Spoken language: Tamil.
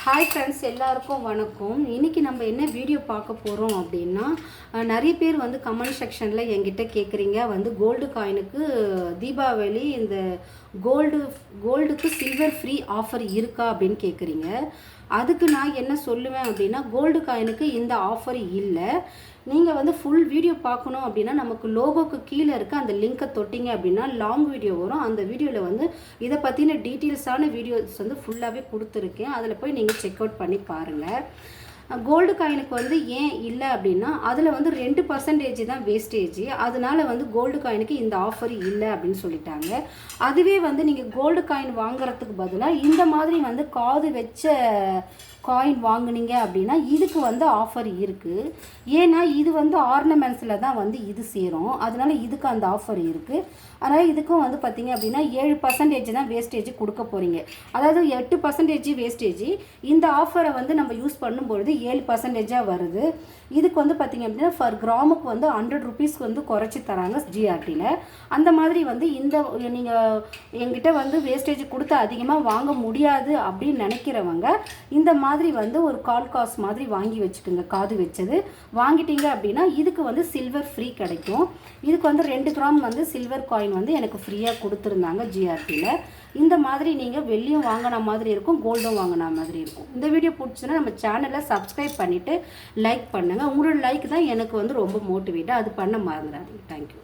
ஹாய் ஃப்ரெண்ட்ஸ், எல்லாருக்கும் வணக்கம். இன்றைக்கி நம்ம என்ன வீடியோ பார்க்க போகிறோம் அப்படின்னா, நிறைய பேர் வந்து கமெண்ட் செக்ஷனில் என்கிட்ட கேட்குறீங்க வந்து கோல்டு காயினுக்கு தீபாவளி இந்த கோல்டுக்கு சில்வர் ஃப்ரீ ஆஃபர் இருக்கா அப்படின்னு கேட்குறீங்க. அதுக்கு நான் என்ன சொல்லுவேன் அப்படின்னா, கோல்டு காயினுக்கு இந்த ஆஃபர் இல்லை. நீங்கள் வந்து ஃபுல் வீடியோ பார்க்கணும் அப்படின்னா நமக்கு லோகோக்கு கீழே இருக்க அந்த லிங்க்கை தொட்டிங்க அப்படின்னா லாங் வீடியோ வரும். அந்த வீடியோவில் வந்து இதை பற்றின டீட்டெயில்ஸான வீடியோஸ் வந்து ஃபுல்லாகவே கொடுத்துருக்கேன். அதில் போய் நீங்கள் செக் அவுட் பண்ணி பாருங்கள். கோல்டு காயினுக்கு வந்து ஏன் இல்லை அப்படின்னா, அதில் வந்து 2% தான் வேஸ்டேஜ். அதனால வந்து கோல்டு காயினுக்கு இந்த ஆஃபர் இல்லை அப்படின்னு சொல்லிட்டாங்க. அதுவே வந்து நீங்கள் கோல்டு காயின் வாங்குறதுக்கு பதிலாக இந்த மாதிரி வந்து காது வச்ச காயின் வாங்குனீங்க அப்படின்னா இதுக்கு வந்து ஆஃபர் இருக்குது. ஏன்னா இது வந்து ஆர்னமெண்ட்ஸில் தான் வந்து இது சேரும். அதனால இதுக்கு அந்த ஆஃபர் இருக்குது. அதனால் இதுக்கும் வந்து பார்த்திங்க அப்படின்னா 7% தான் வேஸ்டேஜ் கொடுக்க போகிறீங்க. அதாவது 8% வேஸ்டேஜ். இந்த ஆஃபரை வந்து நம்ம யூஸ் பண்ணும்பொழுது 7% வருது. இதுக்கு வந்து பார்த்திங்க அப்படின்னா ஃபர் கிராமுக்கு வந்து 100 rupees வந்து குறைச்சி தராங்க ஜிஆர்டியில். அந்த மாதிரி வந்து இந்த நீங்கள் எங்கிட்ட வந்து வேஸ்டேஜ் கொடுத்து அதிகமாக வாங்க முடியாது அப்படின்னு நினைக்கிறவங்க இந்த மாதிரி வந்து ஒரு கால் காசு மாதிரி வாங்கி வச்சுக்கோங்க. காது வச்சது வாங்கிட்டீங்க அப்படின்னா இதுக்கு வந்து சில்வர் ஃப்ரீ கிடைக்கும். இதுக்கு வந்து 2 கிராம் வந்து சில்வர் காயின் வந்து எனக்கு ஃப்ரீயாக கொடுத்துருந்தாங்க ஜிஆர்டியில். இந்த மாதிரி நீங்கள் வெள்ளியும் வாங்கின மாதிரி இருக்கும், கோல்டும் வாங்கின மாதிரி இருக்கும். இந்த வீடியோ பிடிச்சுன்னா நம்ம சேனலை சப்ஸ்கிரைப் பண்ணிவிட்டு லைக் பண்ணுங்கள். உங்களோட லைக் தான் எனக்கு வந்து ரொம்ப மோட்டிவேட்டாக. அது பண்ண மறந்துடாதீங்க. தேங்க்யூ.